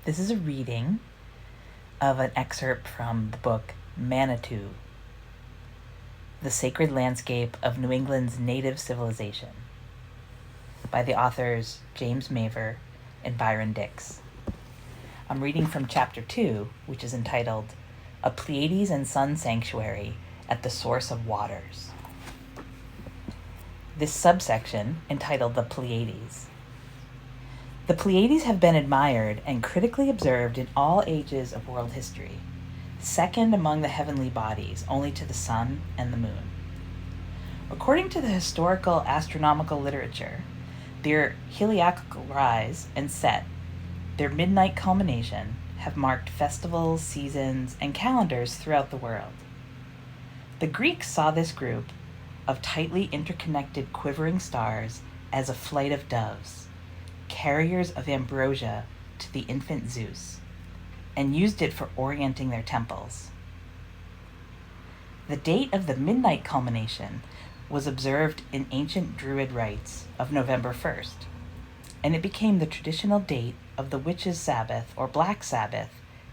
This is a reading of an excerpt from the book Manitou, The Sacred Landscape of New England's Native Civilization, by the authors James Maver and Byron Dix. I'm reading from Chapter 2, which is entitled A Pleiades Sun Sanctuary at the Source of Waters. This subsection, entitled The Pleiades. The Pleiades have been admired and critically observed in all ages of world history, second among the heavenly bodies, only to the sun and the moon. According to the historical astronomical literature, their heliacal rise and set, their midnight culmination, have marked festivals, seasons, and calendars throughout the world. The Greeks saw this group of tightly interconnected quivering stars as a flight of doves, carriers of ambrosia to the infant Zeus, and used it for orienting their temples. The date of the midnight culmination was observed in ancient Druid rites of November 1st, and it became the traditional date of the Witches' Sabbath or Black Sabbath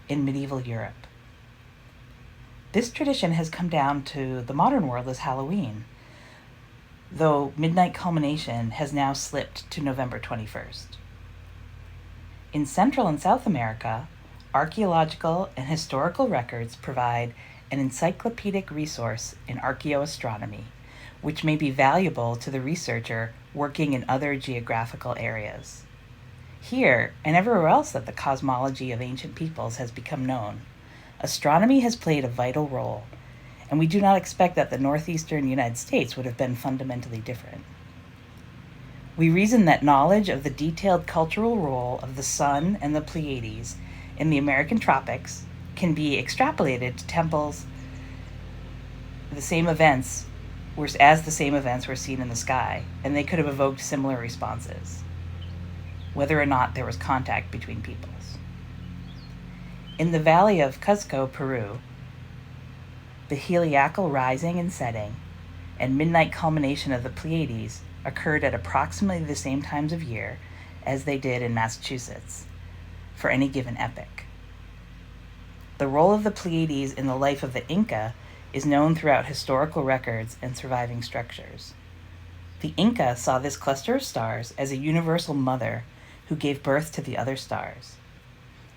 in medieval Europe. This tradition has come down to the modern world as Halloween, though midnight culmination has now slipped to November 21st. In Central and South America, archaeological and historical records provide an encyclopedic resource in archaeoastronomy, which may be valuable to the researcher working in other geographical areas. Here, and everywhere else that the cosmology of ancient peoples has become known, astronomy has played a vital role, and we do not expect that the northeastern United States would have been fundamentally different. We reason that knowledge of the detailed cultural role of the sun and the Pleiades in the American tropics can be extrapolated to temples the same events were seen in the sky, and they could have evoked similar responses, whether or not there was contact between peoples. In the valley of Cuzco, Peru, the heliacal rising and setting and midnight culmination of the Pleiades occurred at approximately the same times of year as they did in Massachusetts for any given epoch. The role of the Pleiades in the life of the Inca is known throughout historical records and surviving structures. The Inca saw this cluster of stars as a universal mother who gave birth to the other stars,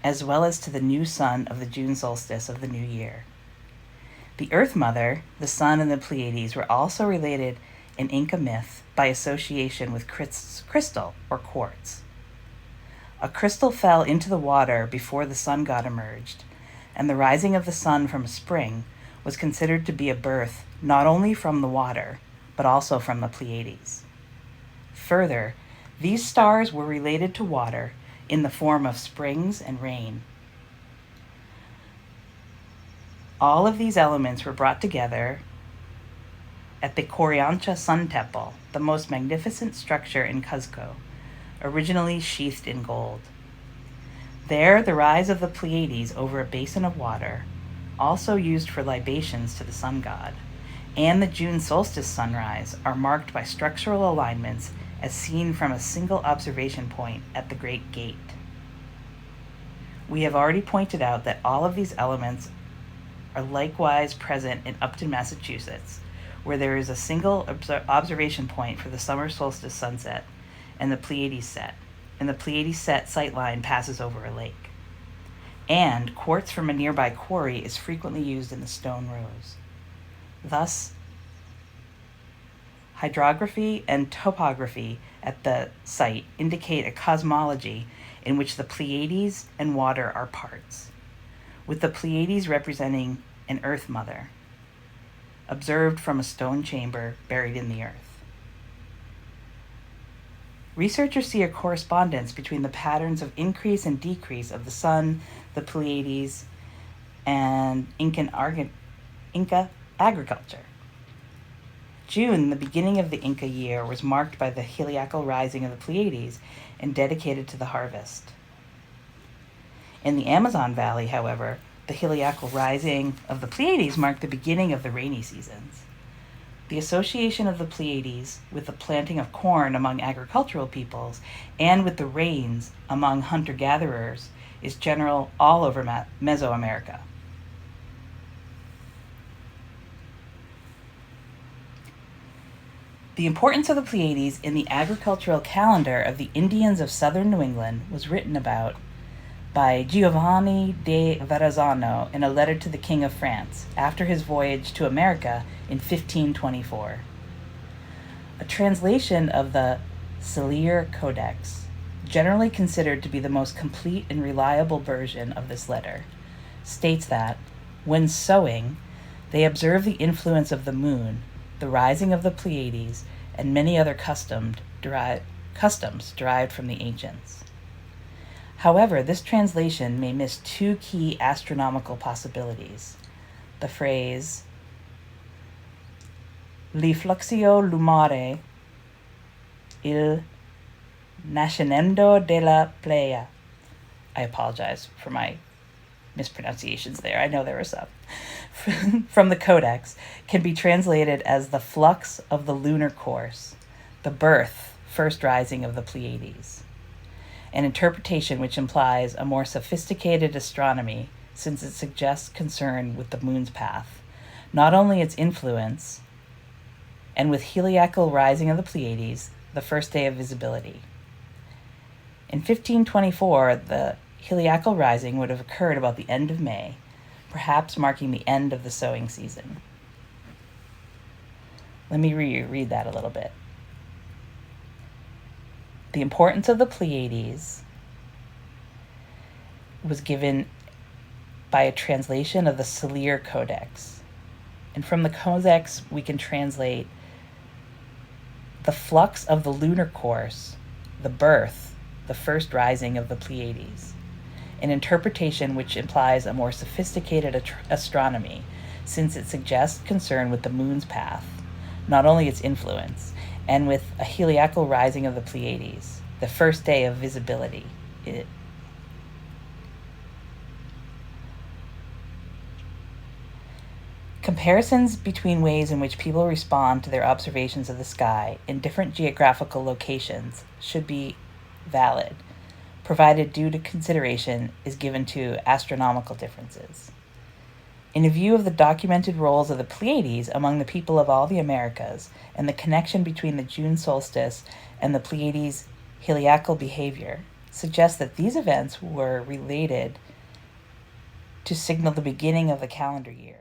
as well as to the new sun of the June solstice of the new year. The Earth Mother, the Sun, and the Pleiades were also related in Inca myth by association with crystal or quartz. A crystal fell into the water before the sun god emerged, and the rising of the sun from a spring was considered to be a birth not only from the water, but also from the Pleiades. Further, these stars were related to water in the form of springs and rain. All of these elements were brought together at the Coriancha Sun Temple, the most magnificent structure in Cuzco, originally sheathed in gold. There, the rise of the Pleiades over a basin of water, also used for libations to the sun god, and the June solstice sunrise are marked by structural alignments as seen from a single observation point at the Great Gate. We have already pointed out that all of these elements are likewise present in Upton, Massachusetts, where there is a single observation point for the summer solstice sunset and the Pleiades set, and the Pleiades set sightline passes over a lake. And quartz from a nearby quarry is frequently used in the stone rows. Thus, hydrography and topography at the site indicate a cosmology in which the Pleiades and water are parts, with the Pleiades representing an Earth Mother, observed from a stone chamber buried in the earth. Researchers see a correspondence between the patterns of increase and decrease of the sun, the Pleiades, and Inca agriculture. June, the beginning of the Inca year, was marked by the heliacal rising of the Pleiades and dedicated to the harvest. In the Amazon Valley, however, the heliacal rising of the Pleiades marked the beginning of the rainy seasons. The association of the Pleiades with the planting of corn among agricultural peoples and with the rains among hunter-gatherers is general all over Mesoamerica. The importance of the Pleiades in the agricultural calendar of the Indians of southern New England was written about by Giovanni de Verrazzano in a letter to the King of France after his voyage to America in 1524. A translation of the Cellier Codex, generally considered to be the most complete and reliable version of this letter, states that, when sowing, they observe the influence of the moon, the rising of the Pleiades, and many other customs derived from the ancients. However, this translation may miss two key astronomical possibilities. The phrase, L'influxio lumare, il nascimento della Pleia. I apologize for my mispronunciations there. I know there were some. From the Codex, can be translated as the flux of the lunar course, the birth, first rising of the Pleiades. An interpretation which implies a more sophisticated astronomy, since it suggests concern with the moon's path, not only its influence, and with heliacal rising of the Pleiades, the first day of visibility. In 1524, the heliacal rising would have occurred about the end of May, perhaps marking the end of the sowing season. Let me reread that a little bit. The importance of the Pleiades was given by a translation of the Cellier Codex. And from the Codex, we can translate the flux of the lunar course, the birth, the first rising of the Pleiades. An interpretation which implies a more sophisticated astronomy, since it suggests concern with the moon's path, not only its influence, and with a heliacal rising of the Pleiades, the first day of visibility. Comparisons between ways in which people respond to their observations of the sky in different geographical locations should be valid, provided due to consideration is given to astronomical differences. In view of the documented roles of the Pleiades among the people of all the Americas and the connection between the June solstice and the Pleiades' heliacal behavior, suggests that these events were related to signal the beginning of the calendar year.